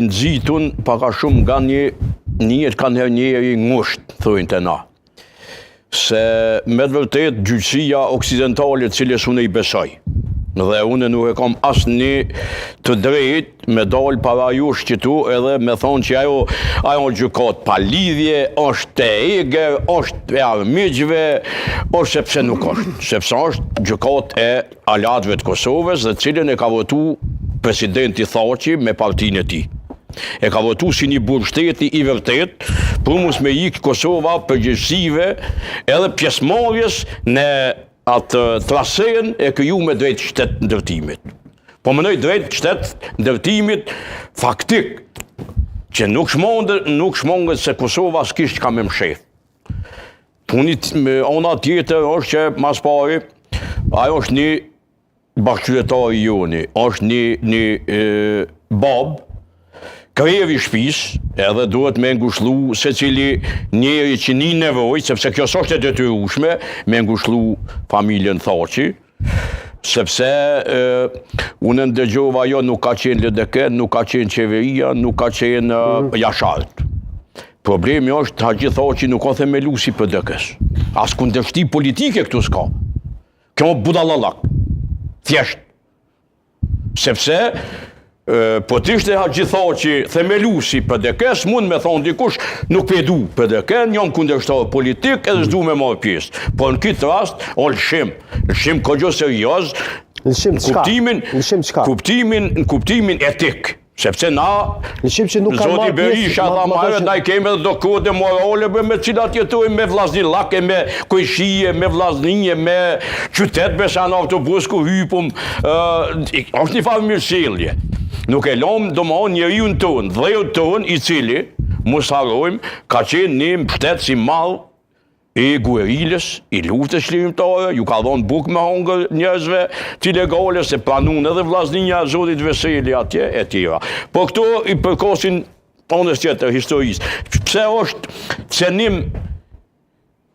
nëzitun paka shumë nga njët kanë herë njeri ngusht, thujnë të na. Se me të vërtet gjyqësia oksidentale cilës unë i besoj. Dhe unë nuk e kam asë një të drejt me dalë para jush qëtu edhe me thonë që ajo gjykat pa lidhje, është e eger, është e armiqve, është sepse nuk është. Sepse është gjykat e alatëve të Kosovës dhe cilën e ka votu presidenti Thaçi me partinë e tij. E ka votu si një burg shteti i vërtet, për mos me ikë Kosova përgjegjësive edhe pjesëmarrjes në atë traseen e këju me drejt shtetë ndërtimit. Po mënoj drejt shtetë ndërtimit faktik, që nuk shmonget se Kosova s'kisht ka me mshef. Ona tjetër është që mas pari, ajo është një bashkëqytetari joni, është një babë, krevi shpis, edhe duhet me ngushlu se cili njeri që një nevoj, sepse kjo s'është e detyrueshme, me ngushlu familjen Thaçi, sepse unë ndëgjova jo nuk ka qenë LDK, nuk ka qenë qeveria, nuk ka qenë jashart. Problemi është Haxhi Thaçi nuk ka themelusi PDK-s. As kundërshtim politike këtu s'ka. Kjo budallallak. Thjesht. Sepse po t'ishte Haxhi Thaçi themelusi PDK-s, mund me thonë dikush nuk pedu PDK, njën kundërshtar politik edhe s'du me marrë pjesë. Po në këtë rast, o lëshim kogjo serioz, në kuptimin etik. Sepse na, Zoti Berisha dha marrë, na i kemi edhe do kode morale me cilat jetojmë me vllaznillake, me kojshije, me vllazninje, me qytet besa në autobus ku hypum, është një farë mirësjellje. Nuk e lom domthon njeriu ton, dheu ton i cili, mos harrojmë, ka qenë një mbështet si mall i guerilës, i luftës çlirimtare, ju ka dhënë bukë me hongër njerëzve të ilegale, se pranun edhe vllazninja e Zotit Veseli atje e tjera. Po këto i përkosin anës tjetër historisë. Pse është cenim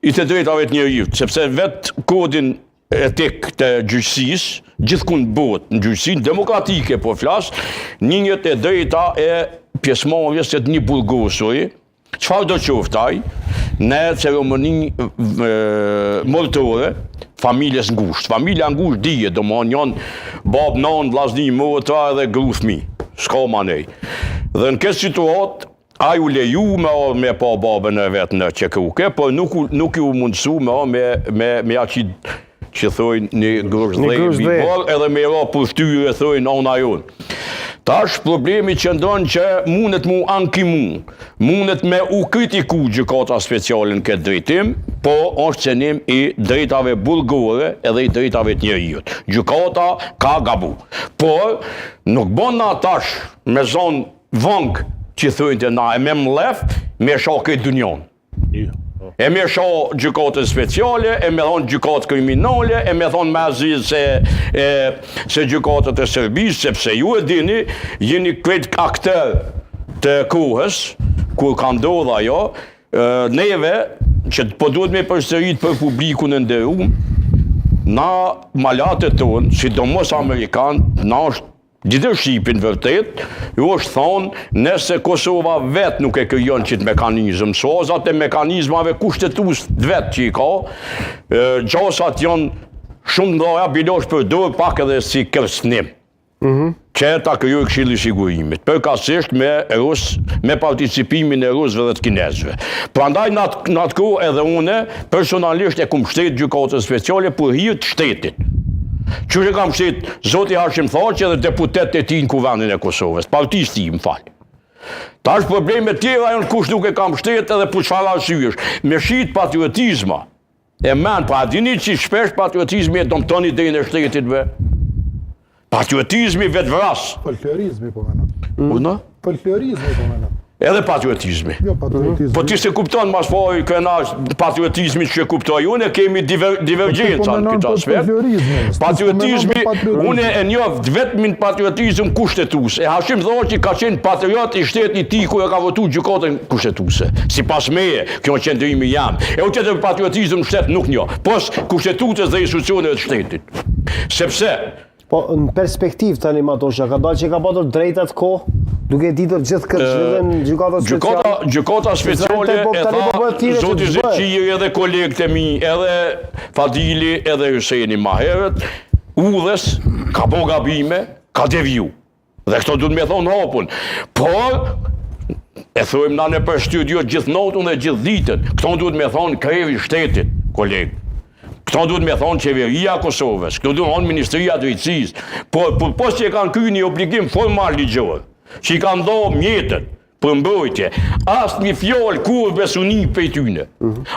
i të drejtave të njeriut, sepse vetë kodin etik të gjyqësisë, gjithkund bëhet në gjyqësinë demokratike po flas, njënjët e drejta e pjesëmarrjes të një burgosuri, çfarë do qoftaj, në ceremoni mortore, familjes ngusht. Familja ngusht dihet, domthonjë janë bab, nan, vllazni, motra dhe gru fëmijë. S'ka manej. Dhe në këtë situatë, ai u leju me pa babën e vetë në qekruke, por nuk ju mundësu me aqid që thojnë një grushdhe, edhe me ra përshtyre thojnë ona jonë. Tash problemi që ndonë që mundet mu ankimu, mundet me u kritiku gjykata speciale në këtë drejtim, po është cenim i drejtave burgore edhe i drejtave të njeriut. Gjykata ka gabu. Por nuk bëna tash me zonë vëng që thojnë të na e me mlef, me sha këtë dunjon. E me sha gjykatës speciale, e me thonë gjykatë kriminale, e me thonë me azizë se gjykatët e Serbisë, sepse ju e dini, jeni kretë akter të kohës, kur ka ndodhur ajo, neve, që po duhet me përsërit për publikun e nderuar, na malatët tonë, sidomos Amerikanë, na është gjithë Shqipin vërtet, ju është thonë, nëse Kosova vetë nuk e krijon qitë mekanizm, sozat e mekanizmave kushtetues vetë që i ka, gjasat janë shumë ndoja, bilosh për dorë pak edhe si kërcënim. Që ta krijoj Këshilli i Sigurimit, përkatësisht me participimin e rusëve dhe të kinezëve. Prandaj në atë kohë edhe une personalisht e kum shtet gjykatës speciale për hir të shtetit. Që kam shtet Zoti Hashim Thaçi dhe deputet e tij në Kuvendin e Kosovës, partisë tim, fal. Tash problemet tjera janë kush nuk e kam shtet edhe për çfarë arsyesh. Me shit patriotizma. E men, pa dini që shpesh patriotizmi e dëmton idenë e shtetit be. Patriotizmi vetvras. Folklorizmi po mëna. Una? Folklorizmi po mëna. Edhe patriotizmi. Jo, patriotizmi. Po ti se kupton mas pari krenar patriotizmi që kuptoj unë, kemi divergjenca në këtë aspekt. Patriotizmi, unë e njoh vetëm patriotizëm kushtetues. E Hashim Thaçi ka qenë patriot i shtetit i tij kur e ka votuar gjykatën kushtetuese. Sipas meje, kjo është qendrimi jam. E u tjetër patriotizëm në shtet nuk njoh. Pos kushtetues dhe institucioneve të shtetit. Sepse Po, në perspektiv tani Matosha, ka dalë që ka patur drejtat kohë, duke ditur gjithë këtë dhe në gjykata speciale. Gjykata speciale e tha zoti Zeqiri edhe kolegët e mi, edhe Fadili, edhe Hyseni ma herët, udhës, ka bo gabime, ka deviju. Dhe këto du të me thonë hapun. Por, e thojmë na në për studio gjithë notën dhe gjithë ditën, këto du të me thonë krevi shtetit, kolegë. Këto duhet me thonë qeveria Kosovës, këto duhet me thonë Ministria Drejtësisë, po që e kanë kryer një obligim formal ligjor, që i kanë dhënë mjetët për mbrojtje, as një fjalë kur besuni për tyne,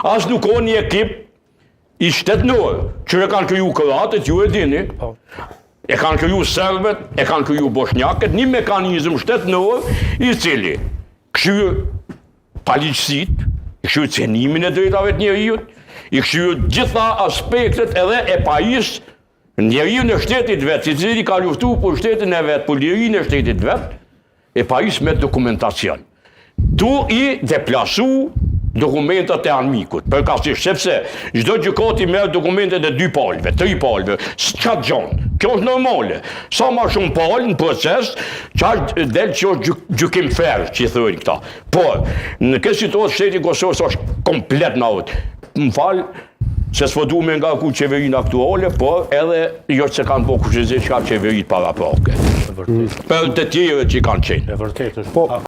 as nuk ka një ekip i shtetënor, që e kanë kriju kroatët, ju e dini, e kanë kriju serbët, e kanë kriju bosnjakët, një mekanizëm shtetënor i cili këshyr paligjësit, këshyr cenimin e drejtave të njerëzit, i këshyr gjitha aspektet edhe e pajis njeriu në shtetit vetë, si cili ka luftu për shtetin e vetë, për lirinë e shtetit vetë, e pajis me dokumentacion. Tu i deplasu dokumentat e armikut, përkatësisht, sepse çdo gjykati merr dokumentet e 2 palëve, 3 palëve, s'ka gjonë. Kjo është normale. Sa ma shumë palë në proces, që del që është gjykim ferë, që i thërin këta. Por, në këtë situatë shteti Kosovës është komplet në autë. Më falë, se s'fëdu me nga ku qeverin aktuale, por edhe jo që se kanë po kushizit që ka qeverit para prake. Për të tjere që i kanë qenë. E vërtet është.